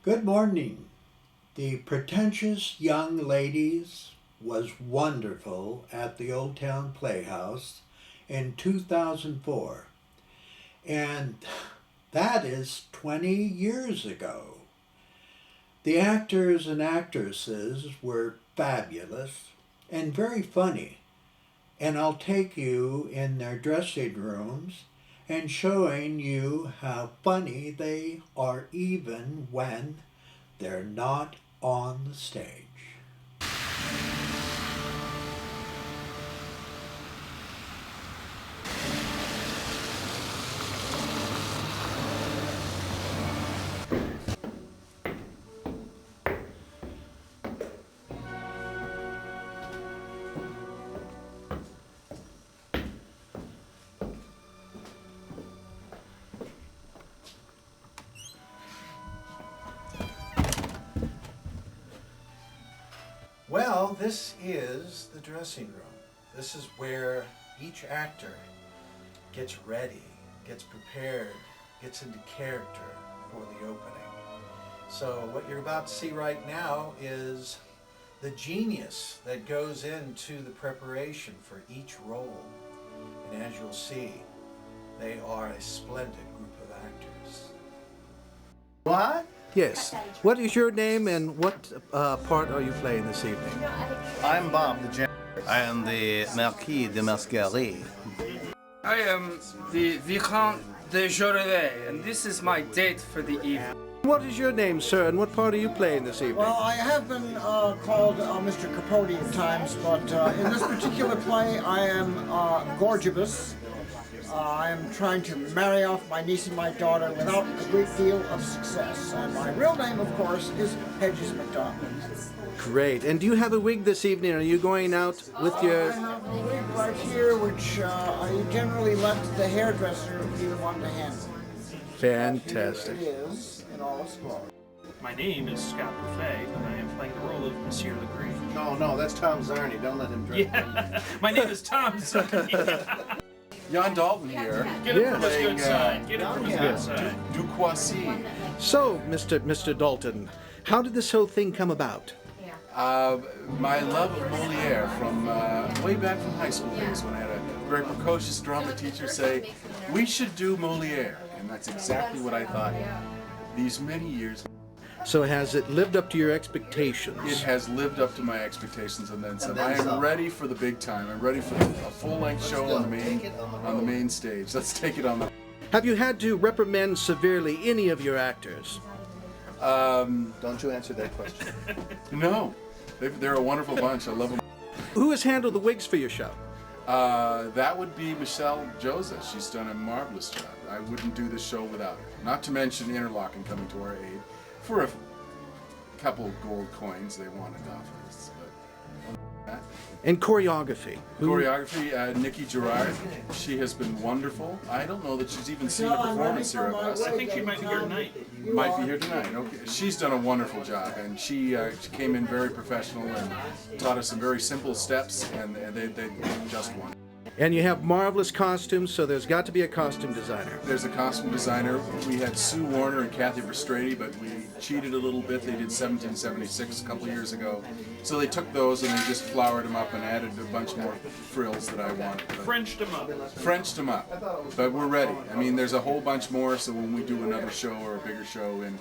Good morning. The Pretentious Young Ladies was wonderful at the Old Town Playhouse in 2004. And that is 20 years ago. The actors and actresses were fabulous and very funny. And I'll take you in their dressing rooms and showing you how funny they are even when they're not on the stage. Well, this is the dressing room. This is where each actor gets ready, gets prepared, gets into character for the opening. So what you're about to see right now is the genius that goes into the preparation for each role. And as you'll see, they are a splendid group of actors. What? Yes. What is your name and what part are you playing this evening? I'm Bob, the janitor. I am the Marquis de Masquerade. I am the Vicomte de Jorelet, and this is my date for the evening. What is your name, sir, and what part are you playing this evening? Well, I have been called Mr. Capote at times, but in this particular play, I am Gorgibus. I am trying to marry off my niece and my daughter without a great deal of success. And my real name, of course, is Hedges MacDonald. Great. And do you have a wig this evening? Are you going out with your... I have a wig right here, which I generally let the hairdresser be the one to handle. Fantastic. Here it is in all its glory. My name is Scot Bufe, and I am playing the role of Monsieur Legree. No, that's Tom Zarni. Don't let him drink. Yeah, my name is Tom Zarni. Jan Dalton here. Get it from his good side. Get it from his good side. Du Quasi. So, Mr. Dalton, how did this whole thing come about? My love of Moliere from way back from high school days when I had a very precocious drama teacher say, we should do Moliere. And that's exactly what I thought these many years. So has it lived up to your expectations? It has lived up to my expectations and then some. I am ready for the big time. I'm ready for a full-length show on the main stage. Let's take it on the... Have you had to reprimand severely any of your actors? Don't you answer that question. No. They're a wonderful bunch. I love them. Who has handled the wigs for your show? That would be Michelle Joseph. She's done a marvelous job. I wouldn't do this show without her. Not to mention Interlochen coming to our aid for a couple of gold coins they wanted off us. But And choreography? Choreography, Nikki Gerard. She has been wonderful. I don't know that she's even seen a performance here of us. I think she might be here tonight. Might be here tonight. Okay, she's done a wonderful job, and she came in very professional and taught us some very simple steps, and they just won. And you have marvelous costumes, so there's got to be a costume designer. There's a costume designer. We had Sue Warner and Kathy Verstrady, but we cheated a little bit. They did 1776 a couple of years ago. So they took those and they just flowered them up and added a bunch more frills that I wanted. Frenched them up. Frenched them up. But we're ready. I mean, there's a whole bunch more, so when we do another show or a bigger show in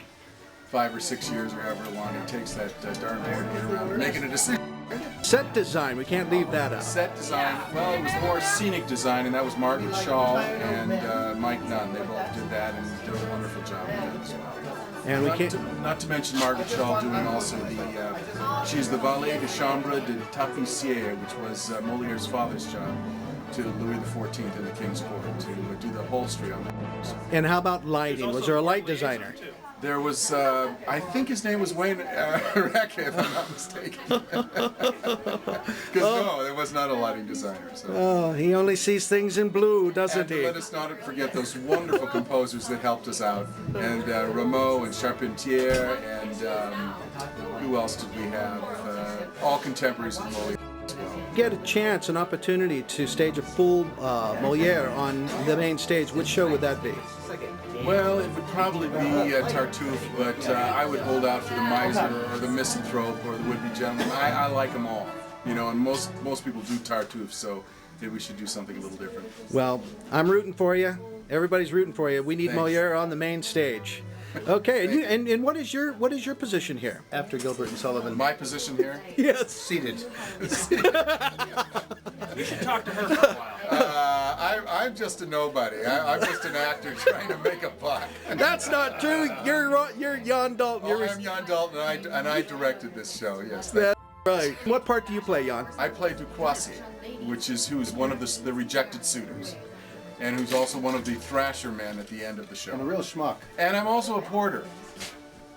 5 or 6 years or however long it takes that darn board to get around making a decision. Set design, we can't leave that out. Set design, well, it was more scenic design, and that was Margaret Shaw and Mike Nunn. They both did that and did a wonderful job with it as well. And we not to mention Margaret Shaw doing also she's the valet de chambre de tapissier, which was Moliere's father's job to Louis XIV in the King's Court to do the upholstery on that. And how about lighting? Was there a light designer? There was, I think his name was Wayne Erreca, if I'm not mistaken. Because no, there was not a lighting designer. So. Oh, he only sees things in blue, doesn't he? Let us not forget those wonderful composers that helped us out. And Rameau and Charpentier and who else did we have? All contemporaries of Moliere. get a chance, an opportunity to stage a full Moliere on the main stage, which show would that be? Well, it would probably be Tartuffe, but I would hold out for the Miser or the Misanthrope or the Would-Be Gentleman. I like them all, you know, and most people do Tartuffe, so maybe we should do something a little different. Well, I'm rooting for you. Everybody's rooting for you. We need Thanks. Moliere on the main stage. Okay, and what is your position here after Gilbert and Sullivan? My position here? Yes. Seated. You should talk to her for a while. I'm just a nobody. I'm just an actor trying to make a buck. That's not true. You're Jan Dalton. I'm Jan Dalton, and I directed this show. Yes. That's right. What part do you play, Jan? I play Duquoisi, who's one of the rejected suitors, and who's also one of the thrasher men at the end of the show. And a real schmuck. And I'm also a porter.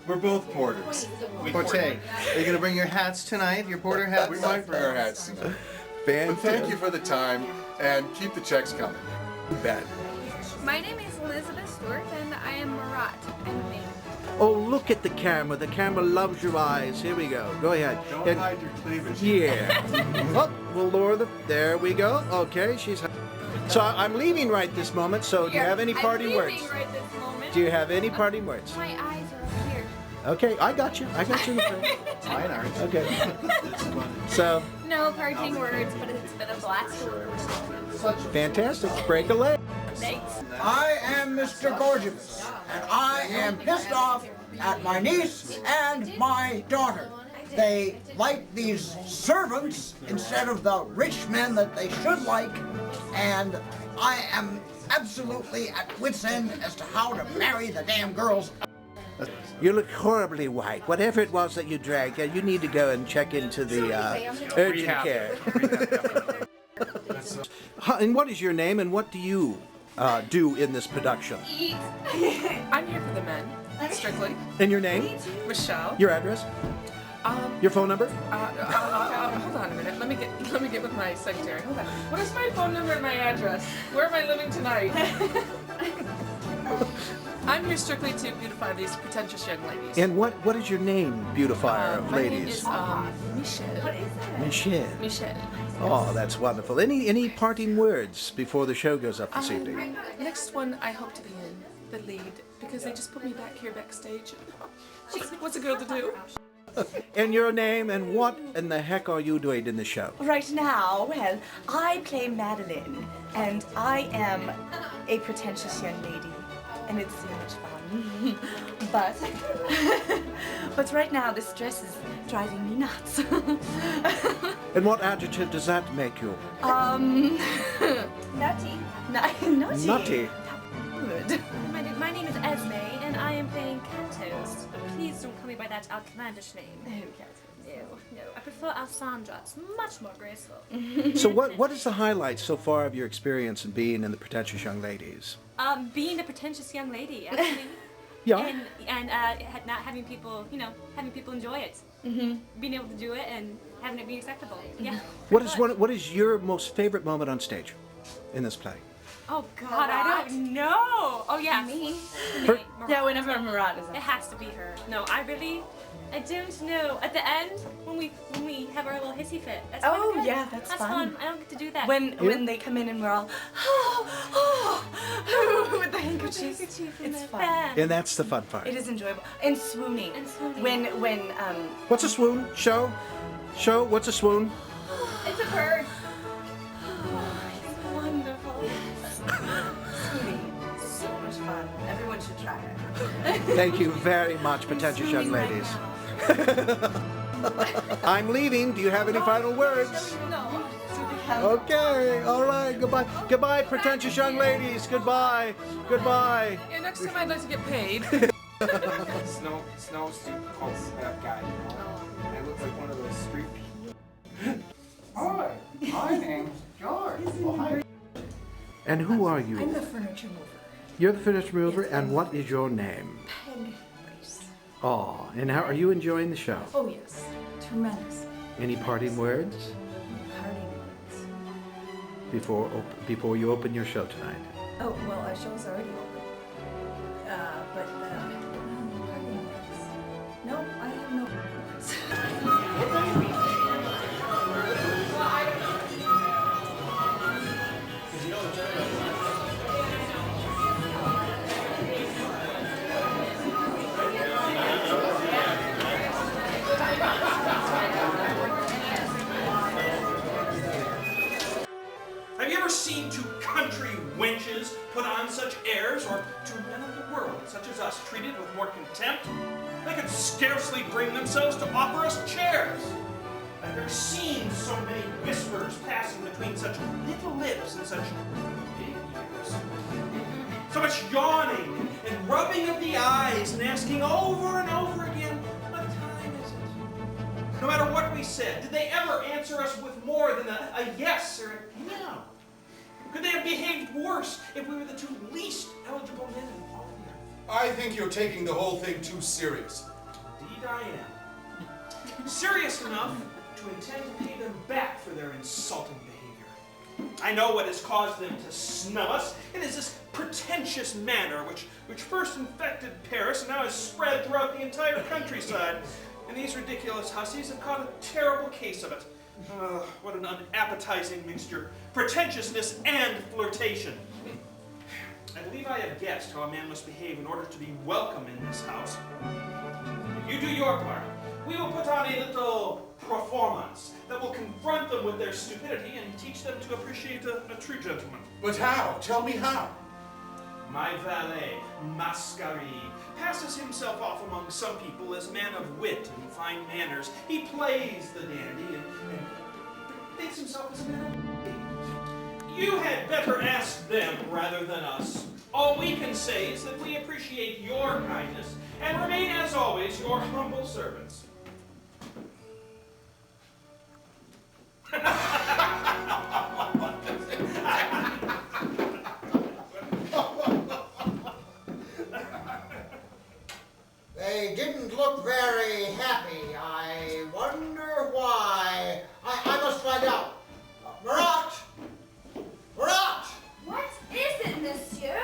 We're both porters. Porte, are you going to bring your hats tonight? Your porter hats? We might bring our hats tonight. But Fantastic. thank you for the time, and keep the checks coming. Bad. My name is Elizabeth Stewart, and I am Marat. I'm a maid. Oh, look at the camera. The camera loves your eyes. Here we go. Go ahead. Don't hide your cleavage. Yeah. Oh, we'll lower the. There we go. Okay, she's. So I'm leaving right this moment. So do you have any parting words? Right this moment. Do you have any parting words? My eyes are up here. Okay, I got you. I got you. Mine aren't. Okay. So No parting words, but it's been a blast. fantastic. Break a leg. Thanks. I am Mr. Gorgeous, and I am pissed off at my niece and my daughter. They like these servants instead of the rich men that they should like, and I am absolutely at wit's end as to how to marry the damn girls. You look horribly white. Whatever it was that you drank, you need to go and check into the urgent care. And what is your name, and what do you do in this production? I'm here for the men, strictly. And your name? Michelle. Your address? Your phone number? Hold on a minute. Let me get with my secretary. Hold on. What is my phone number and my address? Where am I living tonight? I'm here strictly to beautify these pretentious young ladies. And what is your name, beautifier of ladies? My name is Michelle. Michelle. Michelle. Oh, that's wonderful. Any parting words before the show goes up this evening? Next one, I hope to be in the lead because they just put me back here backstage. What's a girl to do? And your name, and what in the heck are you doing in the show? Right now, well, I play Madeline, and I am a pretentious young lady, and it's so much fun. But right now, this dress is driving me nuts. And what adjective does that make you? Nutty. Nutty. Nutty. Good. My name is Esme, and I am playing Cantos. But please don't call me by that outlandish name. No. I prefer Alessandra. It's much more graceful. So what is the highlight so far of your experience in being in the Pretentious Young Ladies? Being a pretentious young lady, actually. Yeah. And not having people, having people enjoy it. Mm-hmm. Being able to do it and having it be acceptable. Yeah. What is your most favorite moment on stage in this play? Oh God, I don't know. Oh yeah, me. Yeah, whenever Marat is in. It has to be her. No, I don't know. At the end, when we have our little hissy fit. That's fun. Yeah, that's fun. I don't get to do that. When they come in and we're all with the handkerchiefs. It's fun. And that's the fun part. It is enjoyable. And swooning. When What's a swoon? Show. What's a swoon? It's a bird. wonderful. Swooning. So much fun. Everyone should try it. Thank you very much, pretentious young ladies. I'm leaving. Do you have any final words? No. Okay. All right. Goodbye. Goodbye, pretentious young ladies. Goodbye. Goodbye. Yeah, next time I'd like to get paid. Snowsuit called that guy. I look like one of those street people. Hi, my name's George. Oh, hi. And who are you? I'm the furniture mover. You're the furniture mover, and what is your name? Peg Race. Oh, and how are you enjoying the show? Oh yes, tremendous. Any parting words Parting words. before you open your show tonight? Oh well, our show's already open. But parting words. No, I have no words. or to men of the world such as us treated with more contempt? They could scarcely bring themselves to offer us chairs. And there seems so many whispers passing between such little lips and such big ears. So much yawning and rubbing of the eyes and asking over and over again, what time is it? No matter what we said, did they ever answer us with more than a yes or a no? Could they have behaved worse if we were the two least eligible men in all the earth? I think you're taking the whole thing too serious. Indeed I am. Serious enough to intend to pay them back for their insulting behavior. I know what has caused them to snub us. It is this pretentious manner which first infected Paris and now has spread throughout the entire countryside. And these ridiculous hussies have caught a terrible case of it. What an unappetizing mixture. Pretentiousness and flirtation. I believe I have guessed how a man must behave in order to be welcome in this house. If you do your part, we will put on a little performance that will confront them with their stupidity and teach them to appreciate a true gentleman. But how? Tell me how. My valet, Mascarille, passes himself off among some people as a man of wit and fine manners. He plays the dandy and thinks himself as a man of wit. You had better ask them rather than us. All we can say is that we appreciate your kindness and remain, as always, your humble servants. They didn't look very happy. I wonder why. I must find out. Marat! Marat! What is it, monsieur?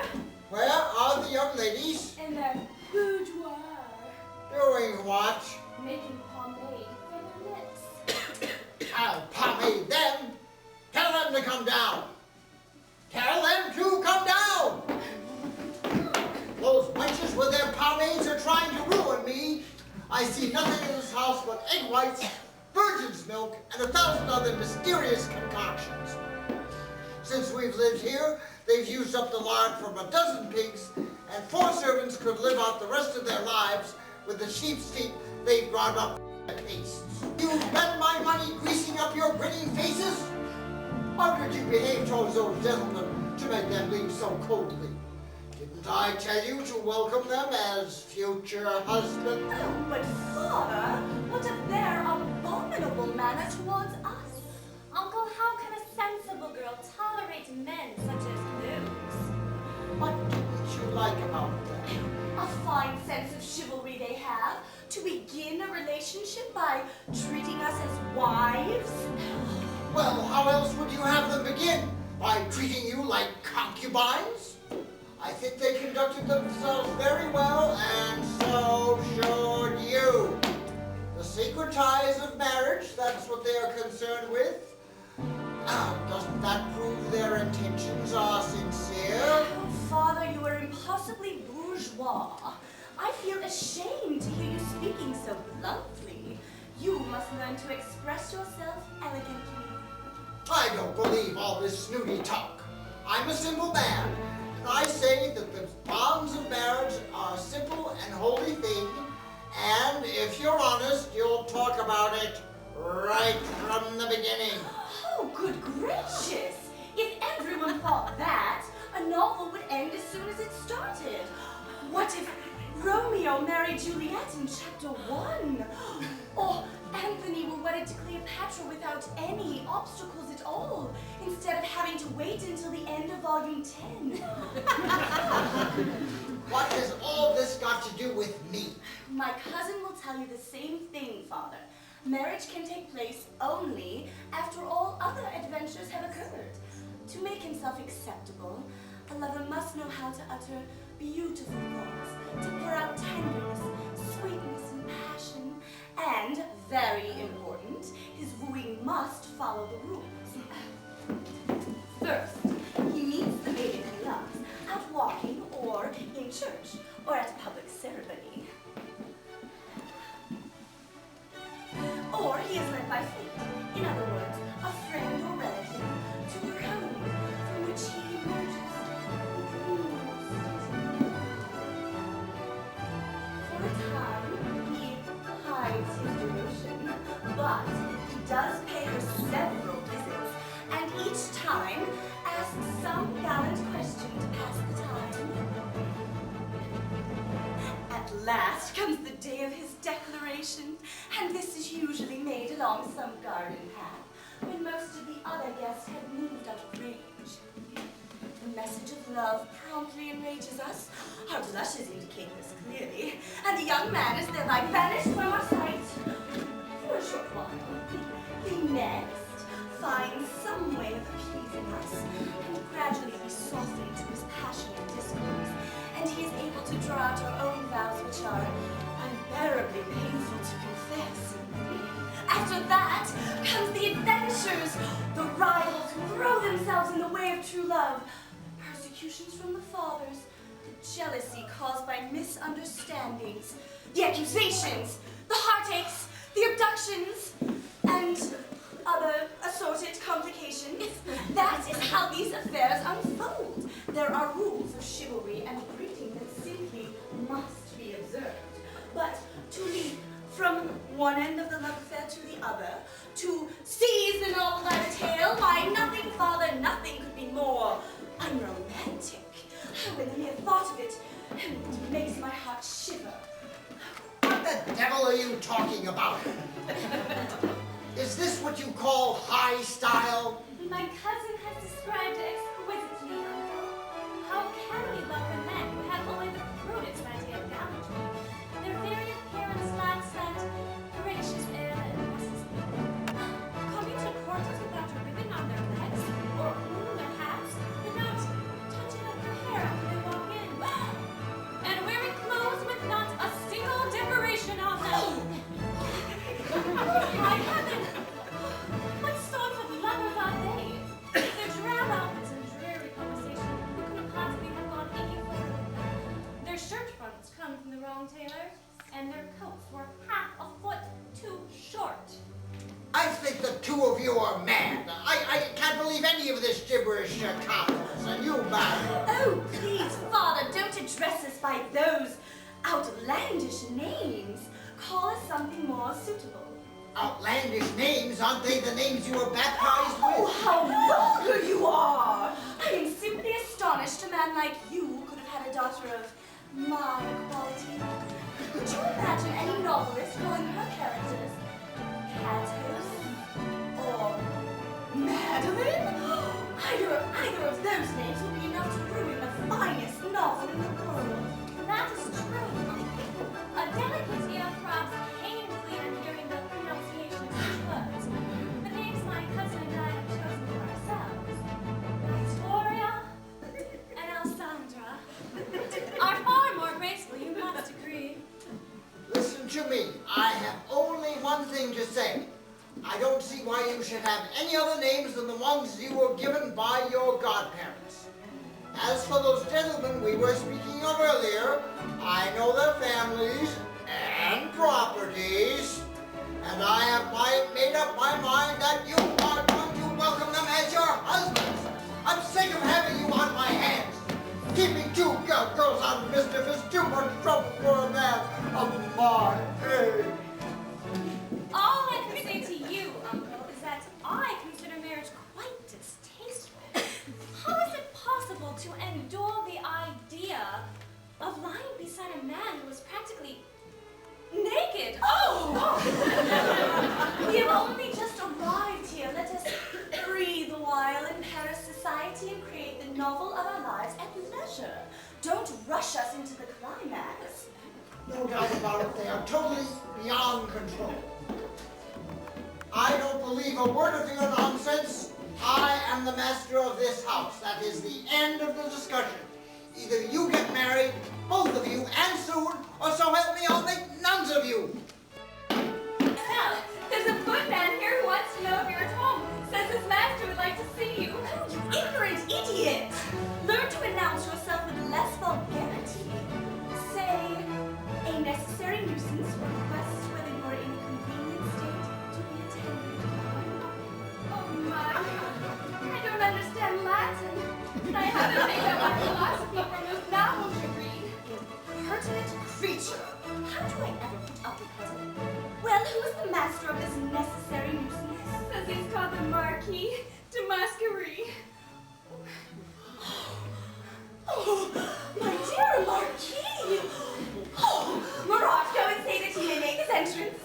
Where are the young ladies? In their boudoir. Doing what? Making pomade for their lips. I'll pomade them. Tell them to come down. Tell them to come down. Those wenches with their pomades are trying to ruin me. I see nothing in this house but egg whites, virgin's milk, and 1,000 other mysterious concoctions. Since we've lived here, they've used up the lard from 12 pigs, and 4 servants could live out the rest of their lives with the sheep's teeth they've ground up at pastes. You spend my money greasing up your grinning faces? How did you behave towards those gentlemen to make them leave so coldly? Didn't I tell you to welcome them as future husbands? Oh, but Father, what of their abominable manner towards us? Uncle, how can a sensible girl tolerate men such as those? What didn't you like about them? A fine sense of chivalry they have, to begin a relationship by treating us as wives. Well, how else would you have them begin? By treating you like concubines? I think they conducted themselves very well, and so should you. The secret ties of marriage, that's what they are concerned with. Doesn't that prove their intentions are sincere? Oh, Father, you are impossibly bourgeois. I feel ashamed to hear you speaking so bluntly. You must learn to express yourself elegantly. I don't believe all this snooty talk. I'm a simple man, and I say that the bonds of marriage are a simple and holy thing, and if you're honest, you'll talk about it right from the beginning. Oh, good gracious! If everyone thought that, a novel would end as soon as it started. What if Romeo married Juliet in chapter 1? Or Anthony were wedded to Cleopatra without any obstacles at all, instead of having to wait until the end of volume 10. What has all this got to do with me? My cousin will tell you the same thing, Father. Marriage can take place only after all other adventures have occurred. To make himself acceptable, a lover must know how to utter beautiful thoughts, to pour out tenderness, sweetness, and passion, and, very important, his wooing must follow the rules. First, he meets the maiden he loves, out walking, or in church, or at a public ceremony. Or he is led by fate, in other words, a friend or relative, to her home, from which he emerges and dreams. along some garden path when most of the other guests had moved out of range. The message of love promptly enrages us. Our blushes indicate this clearly, and the young man is thereby banished from our sight. For a short while, the next finds some way of appeasing us, and gradually we soften to his passionate discourse, and he is able to draw out our own vows which are unbearably painful to confess. After that comes the adventures, the rivals who throw themselves in the way of true love, persecutions from the fathers, the jealousy caused by misunderstandings, the accusations, the heartaches, the abductions, and other assorted complications. That is how these affairs unfold. There are rules of chivalry and breeding that simply must be observed. But to leap from one end of the love affair to the other, to seize the novel by the tail, why, nothing, father, nothing could be more unromantic. When the mere thought of it makes my heart shiver. What the devil are you talking about? Is this what you call high style? My cousin has described it exquisitely, Uncle. How can we love the men who have only the crudest idea of gallantry? Their very appearance lacks that gracious air that impresses me. Coming to courtiers without a ribbon on their legs, or plume their hats, without touching up their hair after they walk in, and wearing clothes with not a single decoration on them. My heaven! What sort of lovers are they? Their drab outfits and dreary conversation, who could possibly have gone any further with them? Their shirt fronts come from the wrong tailor, and their coats were half a foot too short. I think the two of you are mad. I can't believe any of this gibberish conference, and you, man. Oh, please, father, don't address us by those outlandish names. Call us something more suitable. Outlandish names? Aren't they the names you were baptized with? Oh, how vulgar you are! I am simply astonished a man like you could have had a daughter of my quality. Could you imagine any novelist calling her characters Catos or Madeline? Either of those names would be enough to ruin the finest novel in the world. That is true. A delicate ear throbs painfully at hearing the pronunciation of such words. The names my cousin and I have chosen for ourselves, Victoria and Alessandra, are far more graceful, you must agree. Listen to me. I have only one thing to say. I don't see why you should have any other names than the ones you were given by your godparents. As for those gentlemen we were speaking of earlier, I know their families and properties, and I have made up my mind that you are going to welcome them as your husbands. I'm sick of having you on my hands. Keeping two girls out of mischief is too much trouble for a man of my age. All I can say to you, Uncle, is that I consider marriage quite distasteful. How is it possible to endure the idea of lying beside a man who is practically naked? Oh! We have only just arrived here. Let us breathe a while in Paris society and create the novel of our lives at leisure. Don't rush us into the climax. No doubt about it, they are totally beyond control. I don't believe a word of your nonsense. I am the master of this house. That is the end of the discussion. Either you get married, both of you, and soon, or so help me, I'll make nuns of you. Now, there's a footman here who wants to know if you're at home. Says his master would like to see you. Oh, you ignorant idiot! Learn to announce yourself with less vulgarity. Say, a necessary nuisance requests whether you are in a convenient state to be attended upon. Oh my, I don't understand Latin. And I haven't picked up my philosophy from those novels you read. Pertinent creature! How do I ever put up with her? Well, who is the master of this necessary nuisance? Says he's called the Marquis de Masquerie. Oh, my dear Marquis! Oh, Marat, go and say that he may make his entrance.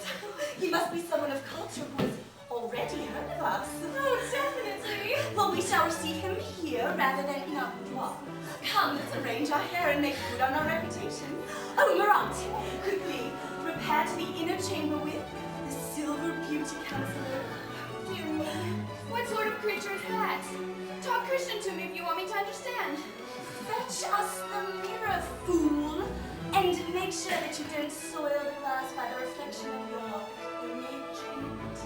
He must be someone of culture who has already heard of us. Oh, definitely. Well, we shall receive him here rather than in our boudoir. Come, let's arrange our hair and make good on our reputation. Oh, Marat, quickly, repair to the inner chamber with the Silver Beauty Counselor. Dear me, what sort of creature is that? Talk Christian to me if you want me to understand. Fetch us the mirror, fool, and make sure that you don't soil the glass by the reflection of your image in it.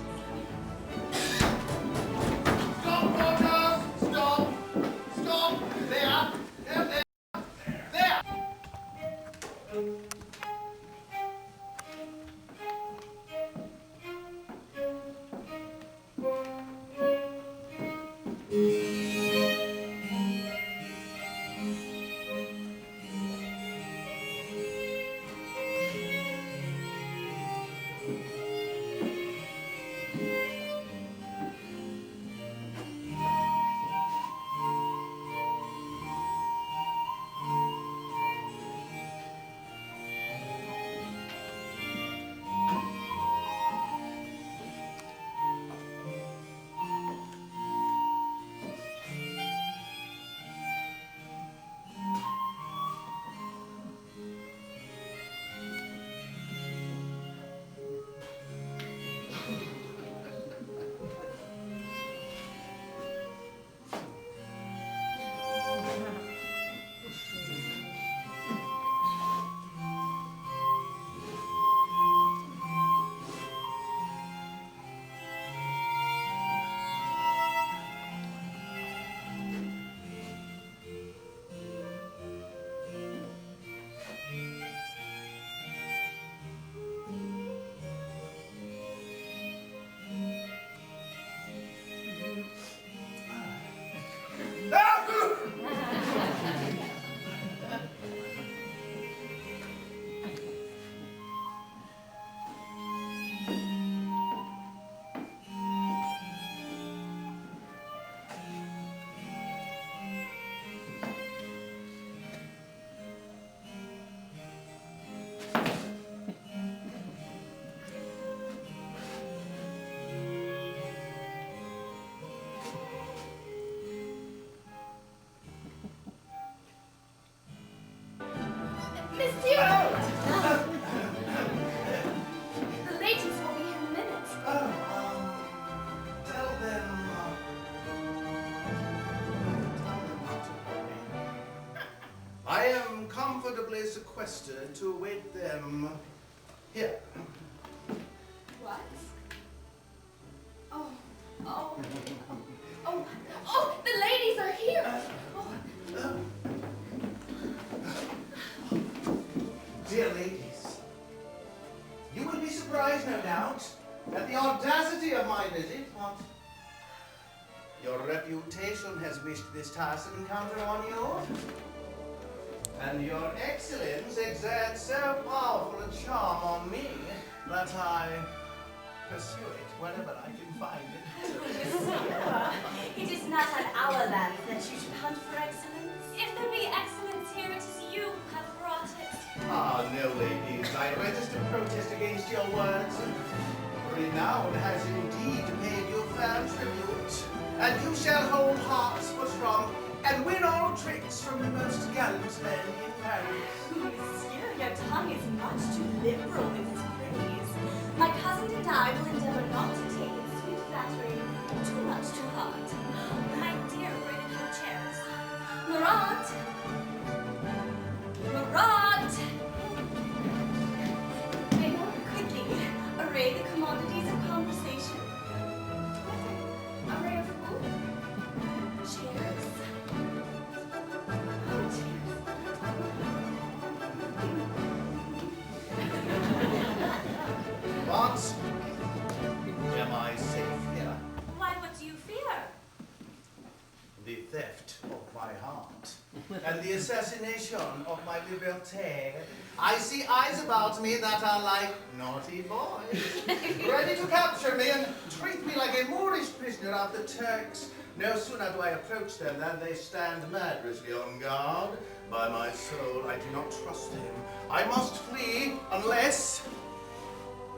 Stop, Moyers! Stop! Stop! There! There! There! Miss Stewart! The ladies will be here in a minute. Tell them not to worry. I am comfortably sequestered to await them here. What? Oh, oh, oh, oh, the ladies are here! Oh. Dear ladies, you will be surprised, no doubt, at the audacity of my visit, but your reputation has wished this tiresome encounter on you. And your excellence exerts so powerful a charm on me that I pursue it wherever I can find it. It is not on our land that you should hunt for excellence. If there be excellence here, it is you who have brought it. Ah, no, ladies, I register protest against your words. Renown has indeed paid you fair tribute, and you shall hold hearts for strong and win all tricks from the most gallant men in Paris. Monsieur, your tongue is much too liberal with his praise. My cousin and I will endeavor not to take its sweet flattery too much to heart. My dear, bring a few chairs. Marat! Marat! Quickly, array the commodities of conversation. Array of who? Chairs. Oh, What? Am I safe here? why, what do you fear? The theft of my heart and the assassination of my liberté. I see eyes about me that are like naughty boys, ready to capture me and treat me like a Moorish prisoner of the Turks. No sooner do I approach them than they stand murderously on guard. By my soul, I do not trust them. I must flee unless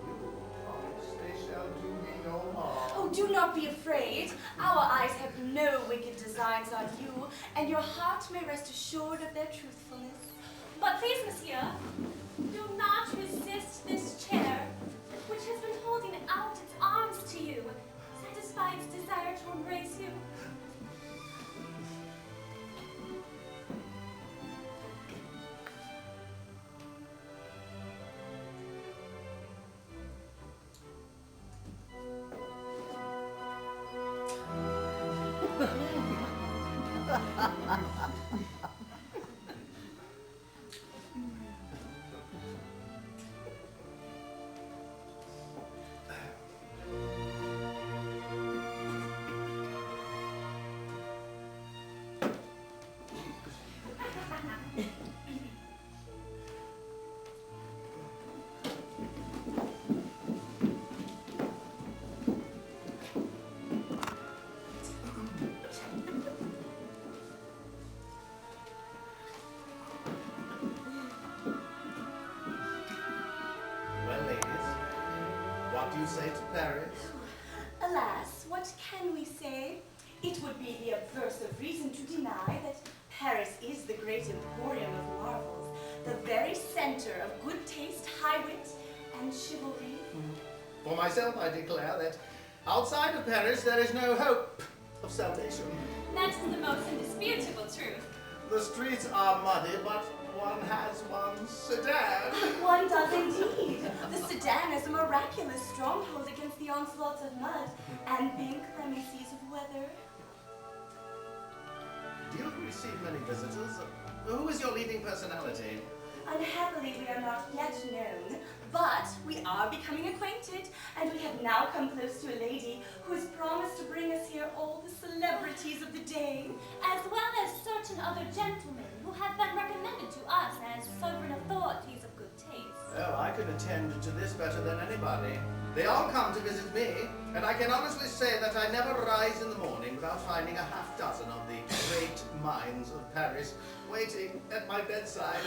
you promise they shall do me no harm. Oh, do not be afraid. Our eyes have no wicked designs on you, and your heart may rest assured of their truthfulness. But please, monsieur, do not resist this chair, which has been holding out its arms to you, satisfy its desire to embrace you. Well, ladies, what do you say to Paris? Alas, what can we say? It would be the obverse of reason to deny that Paris is the great emporium of marvels, the very center of good taste, high wit, and chivalry. For myself, I declare that outside of Paris, there is no hope of salvation. That is the most indisputable truth. The streets are muddy, but one has one's sedan. One does indeed. The sedan is a miraculous stronghold against the onslaughts of mud and bank premises of weather. Do you receive many visitors? Who is your leading personality? Unhappily, we are not yet known, but we are becoming acquainted, and we have now come close to a lady who has promised to bring us here all the celebrities of the day, as well as certain other gentlemen who have been recommended to us as sovereign authorities of good taste. Oh, I could attend to this better than anybody. They all come to visit me, and I can honestly say that I never rise in the morning without finding a half dozen of the great minds of Paris waiting at my bedside.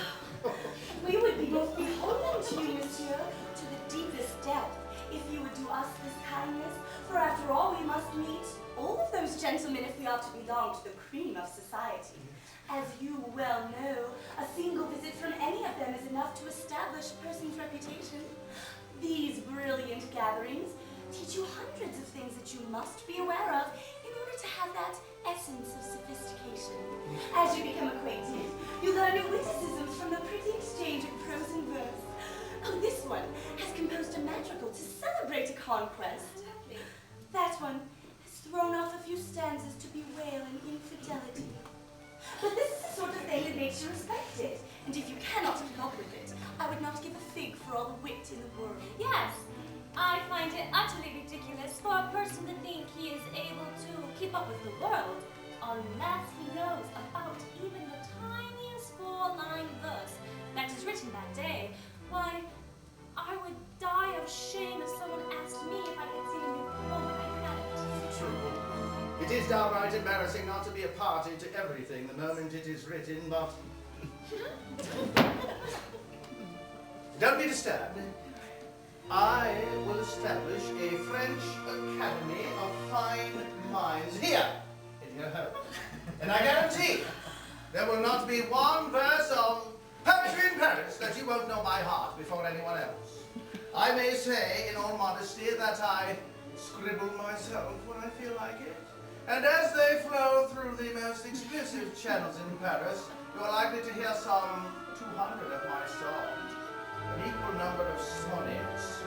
We would be most beholden to you, monsieur, to the deepest depth, if you would do us this kindness, for after all we must meet all of those gentlemen if we are to belong to the cream of society. As you well know, a single visit from any of them is enough to establish a person's reputation. These brilliant gatherings teach you hundreds of things that you must be aware of in order to have that essence of sophistication. As you become acquainted, you learn new witticisms from the pretty exchange of prose and verse. Oh, this one has composed a madrigal to celebrate a conquest. That one has thrown off a few stanzas to bewail an infidelity. But this is the sort of thing that makes you respected, and if you cannot keep up with it, I would not give a fig for all the wit in the world. Yes, I find it utterly ridiculous for a person to think he is able to keep up with the world unless he knows about even the tiniest four-line verse that is written that day. Why, I would die of shame if someone asked me if I could sing a new poem when I hadn't. True. It is downright embarrassing not to be a party to everything the moment it is written, but... Don't be disturbed. I will establish a French Academy of Fine Minds here, in your home. And I guarantee there will not be one verse of poetry in Paris that you won't know by heart before anyone else. I may say, in all modesty, that I scribble myself when I feel like it. And as they flow through the most exclusive channels in Paris, you are likely to hear some 200 of my songs, an equal number of sonnets,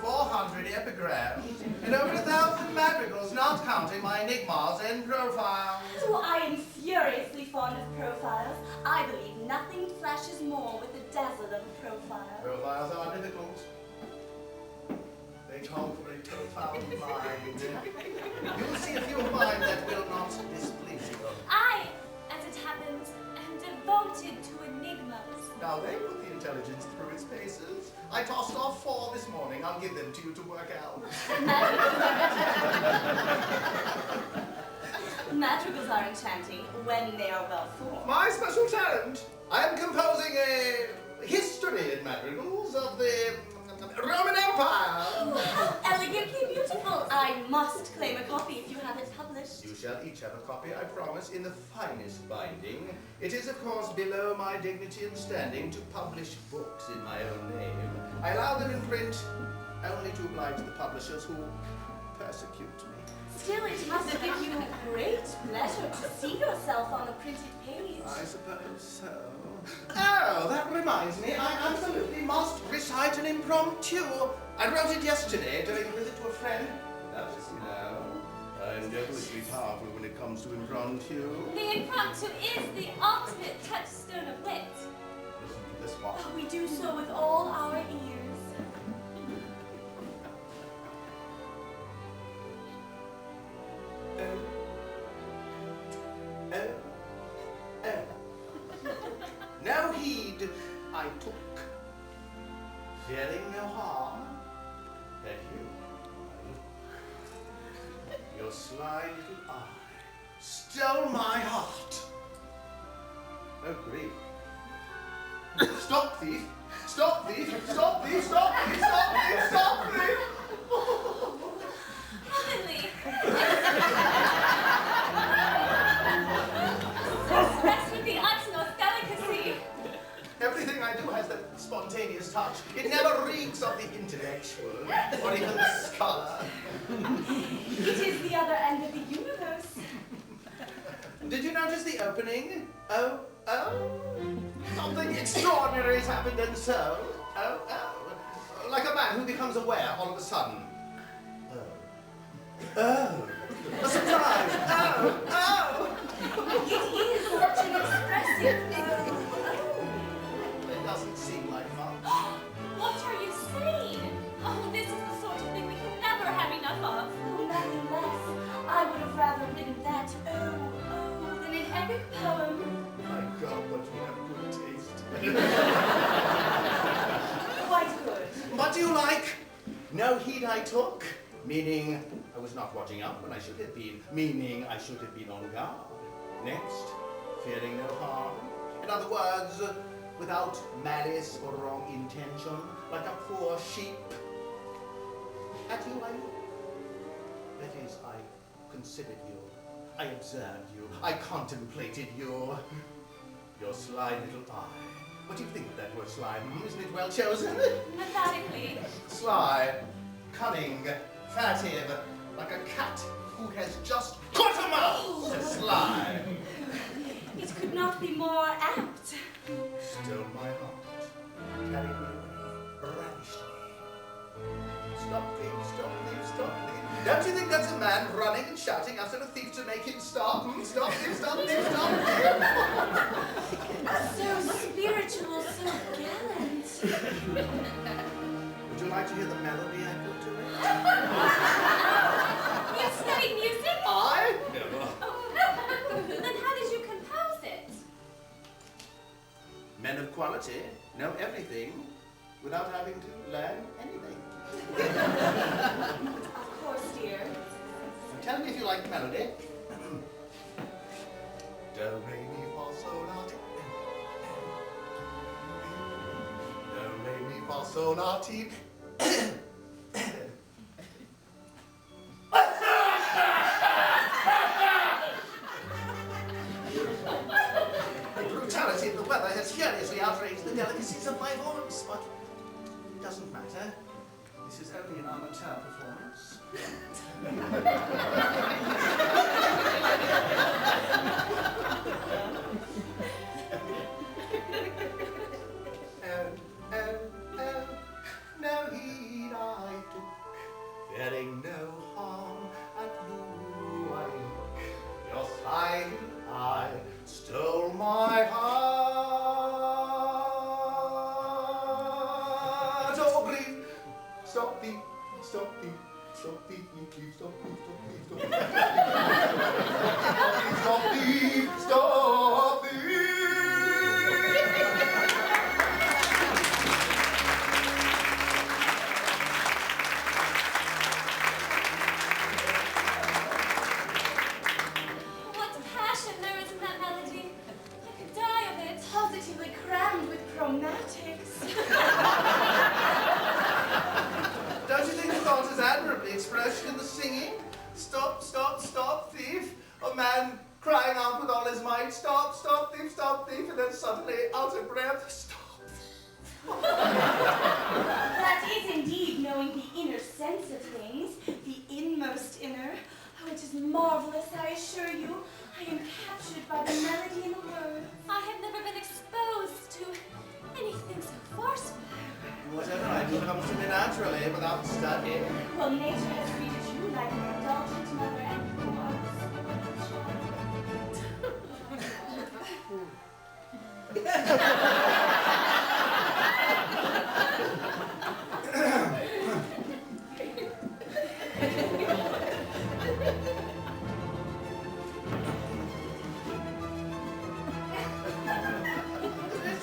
400 epigrams, and over 1,000 madrigals, not counting my enigmas and profiles. Oh, I am furiously fond of profiles. I believe nothing flashes more with the dazzle of a profile. Profiles are difficult. They call for a profound mind. You will see a few of mine that will not displease you. I, as it happens, am devoted to enigmas. Now they put the intelligence through its paces. I tossed off 4 this morning. I'll give them to you to work out. Madrigals are enchanting when they are well formed. My special talent. I am composing a history in madrigals of the Roman Empire. Oh, how elegantly beautiful. I must claim a copy if you have it published. You shall each have a copy, I promise, in the finest binding. It is, of course, below my dignity and standing to publish books in my own name. I allow them in print only to oblige the publishers who persecute me. Still, it must give you great pleasure to see yourself on a printed page. I suppose so. Oh, that reminds me, I absolutely must recite an impromptu. I wrote it yesterday during a visit to a friend. Notice, you know, I'm devilishly powerful when it comes to impromptu. The impromptu is the ultimate touchstone of wit. Listen to this one. We do so with all our ears. No heed I took, fearing no harm, that your sly little eye, stole my heart. Oh, grief. Stop thief! Stop thief! Stop thief! Stop thief! Stop thief! Stop thief! Heavenly! Expressed with the utmost delicacy. Everything I do has that spontaneous touch. It never reeks of the intellectual or even the scholar. It is the other end of the universe. Did you notice the opening? Oh. Something extraordinary has happened and so. Oh. Like a man who becomes aware all of a sudden. Oh. A surprise. Oh. It is such an expressive It doesn't seem like fun. What are you saying? Oh, this is the sort of thing we can never have enough of. Oh, nothing less. I would have rather written that oh than an epic poem. My God, but you have good taste. Quite good. What do you like? No heed I took, meaning I was not watching out when I should have been, meaning I should have been on guard. Next, fearing no harm. In other words, without malice or wrong intention, like a poor sheep. At you I looked. That is, I considered you. I observed you. I contemplated you. Your sly little eye. What do you think of that word sly? Isn't it well chosen? Methodically. Sly, cunning, furtive, like a cat who has just caught a mouse. Sly. It could not be more apt. Stole my heart, carried me away, ravished me. Stop thief, stop thief, stop thief. Don't you think that's a man running and shouting after a thief to make him stop? Stop thief, stop thief, stop thief. So spiritual, so gallant. Would you like to hear the melody I put to it? You studied music? I? Never. Oh, then how did you compose it? Men of quality know everything without having to learn anything. Of course, dear. Tell me if you like the melody. Do, re, mi, fa, sol, la, ti. Do, re, mi, fa, sol, la, ti. The brutality of the weather has furiously outraged the delicacies of my voice, but it doesn't matter. This is only an amateur performance. No heed I took, fearing no harm at who I look. Your sly eye stole my heart. Oh, breathe. Stop thief, stop thief, stop thief, stop thief, stop thief, stop thief, stop thief, stop thief. What passion there is in that melody. I could die of it. Positively crammed with chromatics. Don't you think the thought is admirably expressed in the singing? A man crying out with all his might, stop, stop thief, and then suddenly, out of breath, stop. That is indeed knowing the inner sense of things, the inmost inner. Oh, it is marvelous, I assure you. I am captured by the melody in the word. I have never been exposed to anything so forceful. Whatever I do comes to me naturally, without study. Well, nature has treated you like an indulgent mother and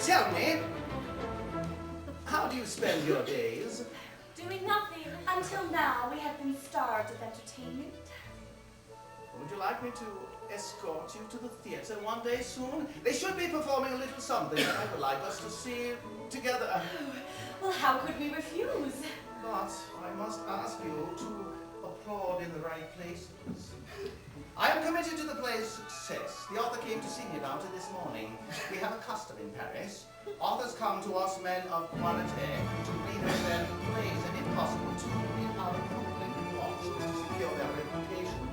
Tell me, how do you spend your days? doing nothing. Until now, we have been starved of entertainment. Would you like me to escort you to the theatre one day soon? They should be performing a little something that I would like us to see together. Well, how could we refuse? But I must ask you to applaud in the right places. I am committed to the play's success. The author came to see me about it this morning. We have a custom in Paris. Authors come to us, men of quality, to read their plays, and if possible, to read our public watch to secure their reputation.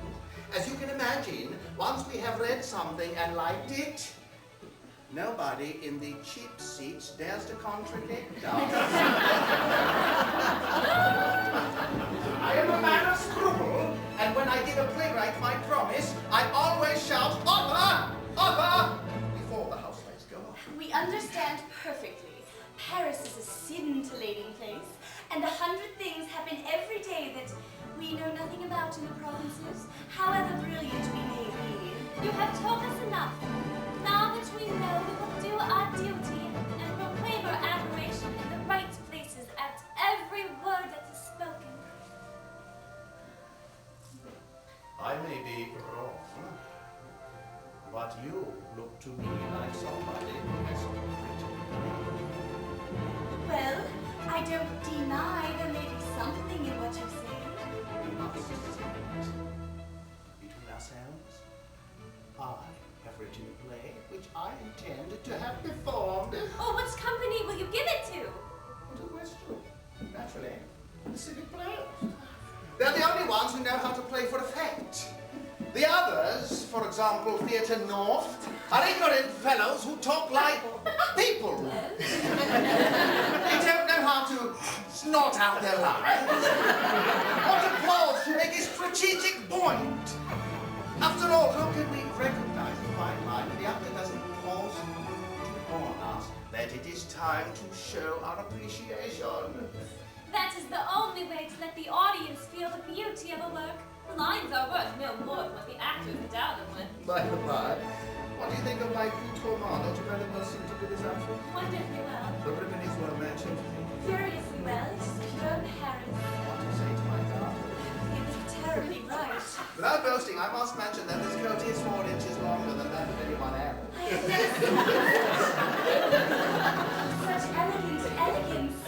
As you can imagine, once we have read something and liked it, nobody in the cheap seats dares to contradict us. I am a man of scruple, and when I give a playwright my promise, I always shout, "Author! Author!" before the house lights go off. We understand perfectly. Paris is a scintillating place, and 100 things happen every day that we know nothing about in the provinces, however brilliant we may be. You have told us enough. Now that we know, we will do our duty and proclaim our admiration in the right places at every word that is spoken. I may be wrong, but you look to me like somebody who has written. Well, I don't deny there may be something in what you say. We must say it. Between ourselves, I have written a play which I intend to have performed. Oh, which company will you give it to? What a question. Naturally, the civic players. They're the only ones who know how to play for effect. The others, for example, Theatre North, are ignorant fellows who talk like people. They don't know how to snort out their lines. Or to pause to make a strategic point. After all, how can we recognize a fine line if the actor doesn't pause to warn us that it is time to show our appreciation? That is the only way to let the audience feel the beauty of a work. The lines are worth no more than what the actors endow them with. By the by, what do you think of my accoutrement? Don't you very well suited to this outfit? Wonderfully well. The ribbon is well matching. Curiously well, it is pure Paris. What do you say to my daughter? It is terribly right. Without boasting, I must mention that this coat is 4 inches longer than that of anyone else. I have never seen such elegance.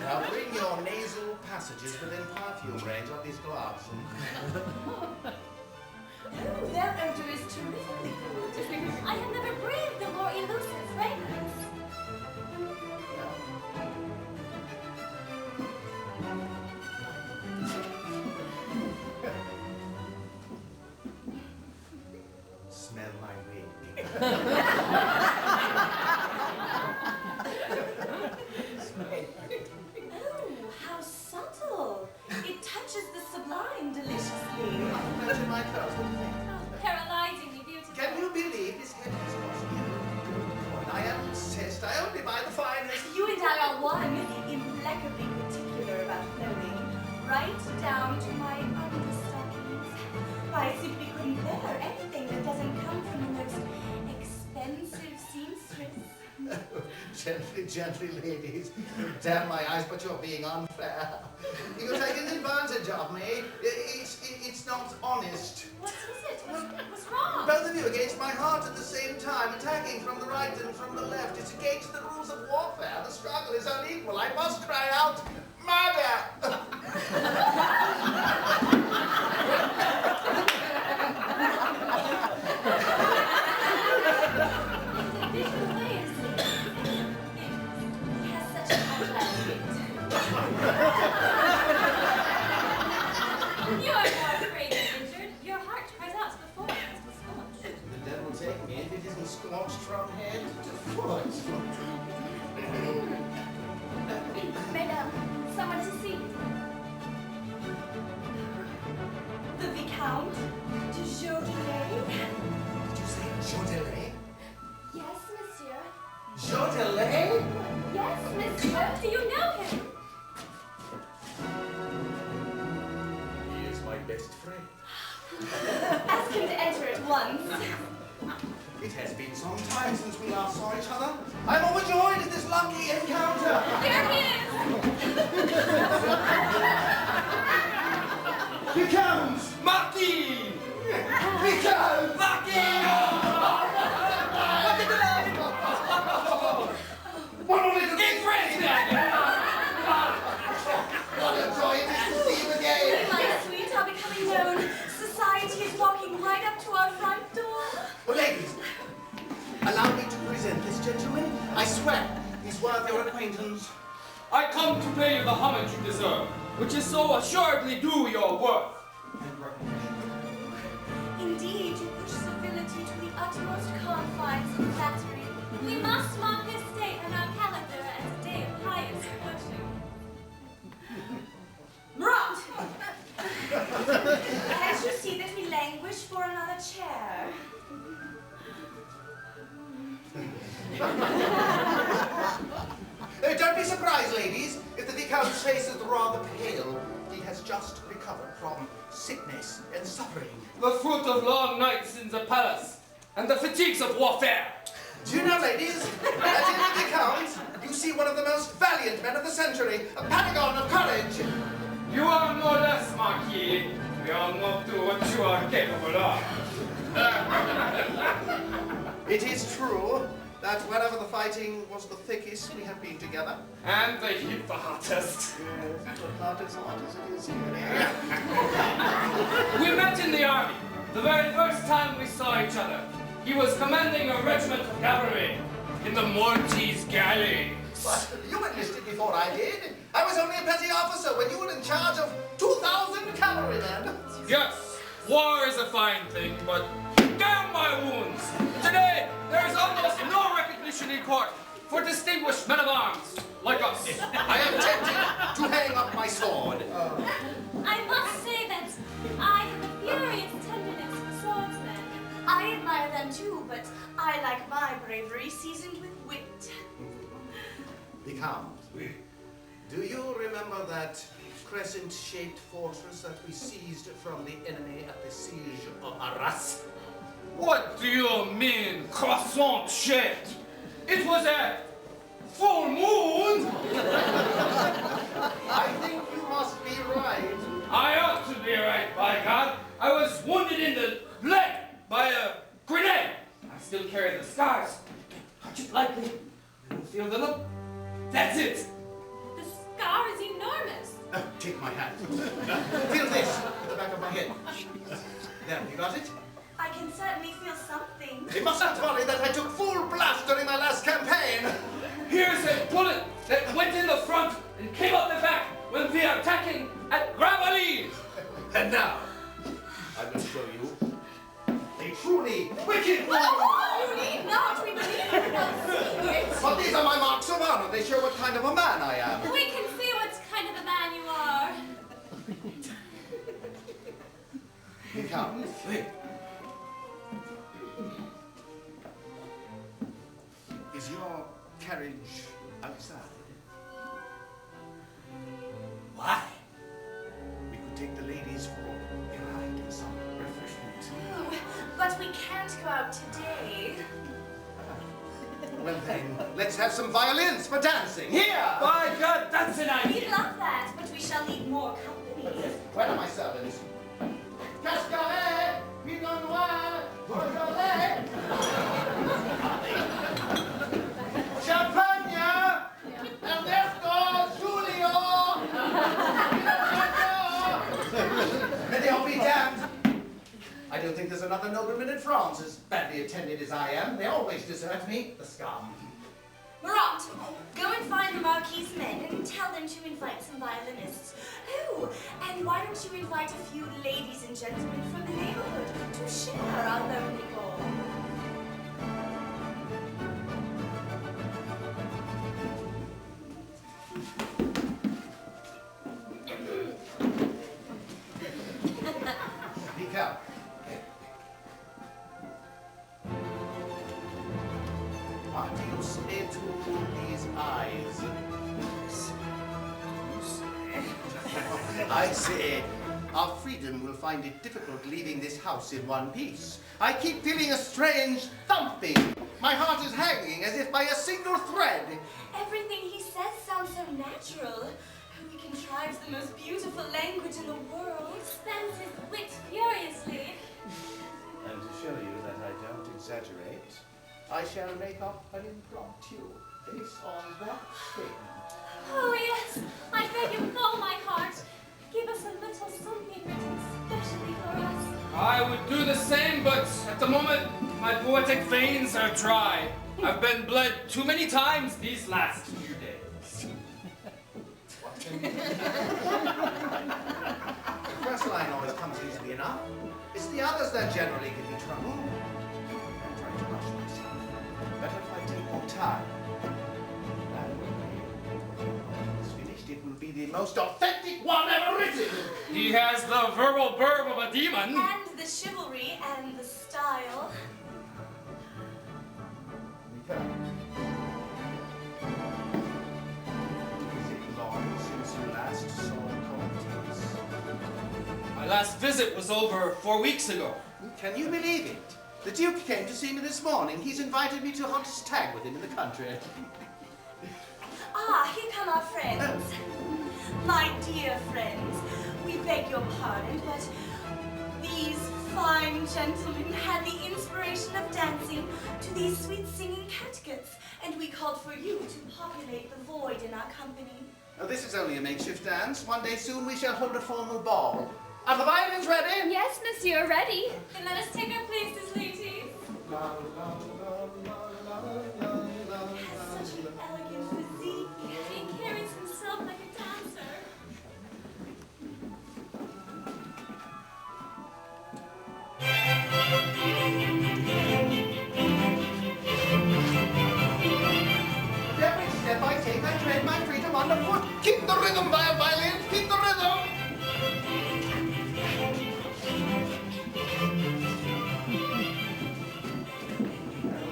Now bring your nasal passages within perfume range of these gloves. Oh, their odor is terrifically good. I have never breathed a more elusive fragrance. Smell my wig. How subtle! It touches the sublime deliciously. Imagine my clothes, what do you think? Paralyzingly beautiful. Can you believe this Hedges costume? I insist, I only buy the finest. You and I are one, impeccably particular about clothing, right down to my understockings. I simply couldn't bear anything that doesn't come from the most expensive seamstress. Gently, gently, ladies. Damn my eyes, but you're being unfair. You're taking advantage of me. It's not honest. What is it? What's wrong? Both of you against my heart at the same time, attacking from the right and from the left. It's against the rules of warfare. The struggle is unequal. I must cry out, murder! set it free. Ask him to enter at once. It has been some time since we last saw each other. I'm overjoyed at this lucky encounter. There he is! Here comes Marquis! Here comes Marquis! One more little In French! What a joy it is to see you again. My sweet are becoming known. Society is walking right up to our front door. Well, ladies, allow me to present this gentleman. I swear, he's worth your acquaintance. I come to pay you the homage you deserve, which is so assuredly due your worth and recognition. Indeed, you push civility to the utmost confines of flattery. We must mark this day on our calendar as a day of highest worship. Rot! Can't you see that we languish for another chair? Don't be surprised, ladies, if the Viscount's face is rather pale. He has just recovered from sickness and suffering. The fruit of long nights in the palace, and the fatigues of warfare. Do you know, ladies, that in the Viscount, you see one of the most valiant men of the century, a paragon of courage. You are no less, Marquis. We all know to what you are capable of. It is true that wherever the fighting was the thickest, we have been together. And the heat the hottest. Yes, but not as hot as it is here. We met in the army, the very first time we saw each other. He was commanding a regiment of cavalry in the Maltese galley. But you enlisted before I did. I was only a petty officer when you were in charge of 2,000 cavalrymen. Yes, war is a fine thing, but damn my wounds! Today, there is almost no recognition in court for distinguished men of arms like us. I am tempted to hang up my sword. I must say that I have a furious tenderness for swordsmen. I admire them too, but I like my bravery seasoned with wit. Become. Do you remember that crescent-shaped fortress that we seized from the enemy at the siege of Arras? What do you mean, croissant-shaped? It was a full moon! I think you must be right. I ought to be right, by God. I was wounded in the leg by a grenade. I still carry the scars. Touch it lightly. You feel the look? That's it. The scar is enormous. Take my hand. Feel this at the back of my head. There, you got it? I can certainly feel something. It must not worry that I took full blast during my last campaign. Here's a bullet that went in the front and came out the back when we are attacking at Gravely. And now, I will show you a truly wicked woman. Oh, you need not. We believe it without seeing it. But these are my marks of honor. They show what kind of a man I am. We can see what kind of a man you are. Come. Is your carriage outside? Why? We could take the ladies for a ride and some refreshment. Oh, but we can't go out today. Well then, let's have some violins for dancing. Here! By God, that's an We'd idea. love that, but we shall need more company. Where are my servants? Cascaret, Pinot Noir, Beaujolais. Champagne, Ernesto, Julio. May they all be damned. I don't think there's another nobleman in France as badly attended as I am. They always desert me, the scum. Marat, go and find the Marquis's men and tell them to invite some violinists. Oh, and why don't you invite a few ladies and gentlemen from the neighborhood to share our lonely ball? Speak out. What do you say to these eyes? I say, our freedom will find it difficult leaving this house in one piece. I keep feeling a strange thumping. My heart is hanging as if by a single thread. Everything he says sounds so natural. He contrives the most beautiful language in the world. Spends his wit furiously. And to show you that I don't exaggerate, I shall make up an impromptu based on that statement. Oh, yes. I beg you with all my heart. Give us a little something written specially for us. I would do the same, but at the moment, my poetic veins are dry. I've been bled too many times these last few days. The first line always comes easily enough. It's the others that generally give me trouble. I'm trying to rush myself. Better if I take more time. That way, when it's finished, it will be the most authentic one ever written. He has the verbal burb of a demon. And the chivalry and the style. Is it long since you last saw Cortez? My last visit was over 4 weeks ago. Can you believe it? The Duke came to see me this morning. He's invited me to hunt a stag with him in the country. Ah, here come our friends. My dear friends, we beg your pardon, but these fine gentlemen had the inspiration of dancing to these sweet singing catguts, and we called for you to populate the void in our company. Now, this is only a makeshift dance. One day soon we shall hold a formal ball. Are the violins ready? Yes, monsieur, ready. Then let us take our places, ladies. Has such an elegant physique. He carries himself like a dancer. With every step I take, I tread my freedom underfoot. Keep the rhythm, violins, keep the rhythm.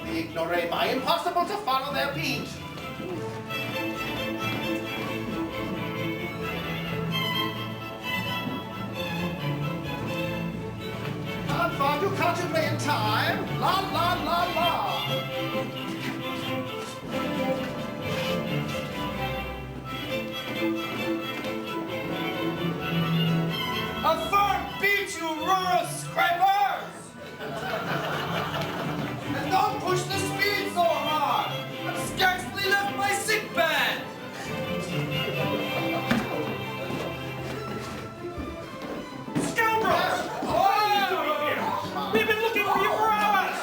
The ignoramus, impossible to follow their beat. Not far to contemplate in time. La la la la. A firm beat, you rural scrapers! And don't push the speed so hard! I've scarcely left my sick bed! Scoundrels! We've been looking for you for hours!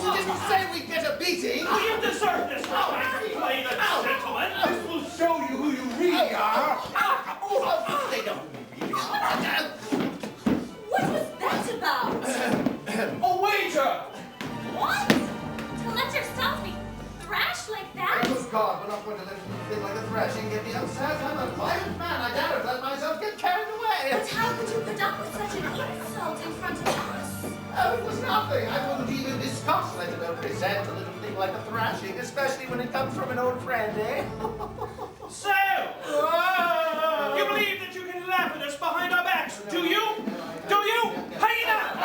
You didn't say we'd get a beating. You deserve this! Play the gentleman! This will show you who you really are. They don't really are. What was that about? A wager! What? To let yourself be thrashed like that? Good God, we're not going to let anything like a thrashing get me upset. I'm a violent man. I daren't let myself get carried away. But how could you put up with such an insult in front of us? Oh, it was nothing. I wouldn't even discuss, let alone present a little thing like a thrashing, especially when it comes from an old friend, eh? So! You believe that you can laugh at us behind our backs, do you? Do you? Hang it up!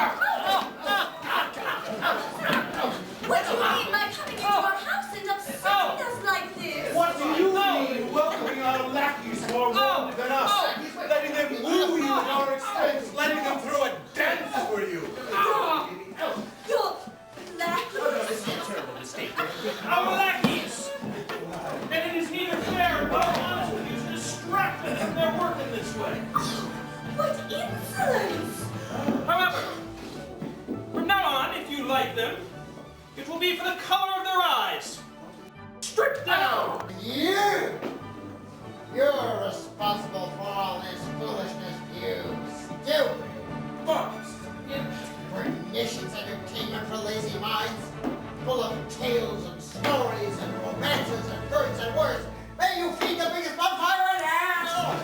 What do you mean by coming into our house and upsetting us like this? What do you mean welcoming our lackeys more warmly than us? Letting them woo you at our expense, letting them throw a dance for you. You're lackeys? Our lackeys! And it is neither fair nor honest of you to distract them from their work in this way. What insolence! However, from now on, if you like them, it will be for the color of their eyes. Strip down! You! You're responsible for all this foolishness, you stupid books! Pernicious entertainment for lazy minds, full of tales and stories and romances and birds and words. May you feed the biggest bonfire in hell!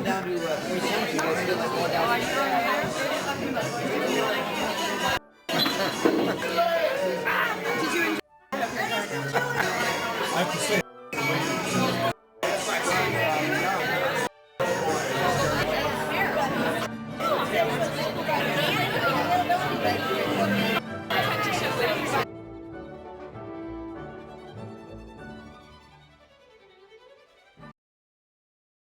Down to 3 cents, you guys feel like going down. Did you enjoy? I have to say.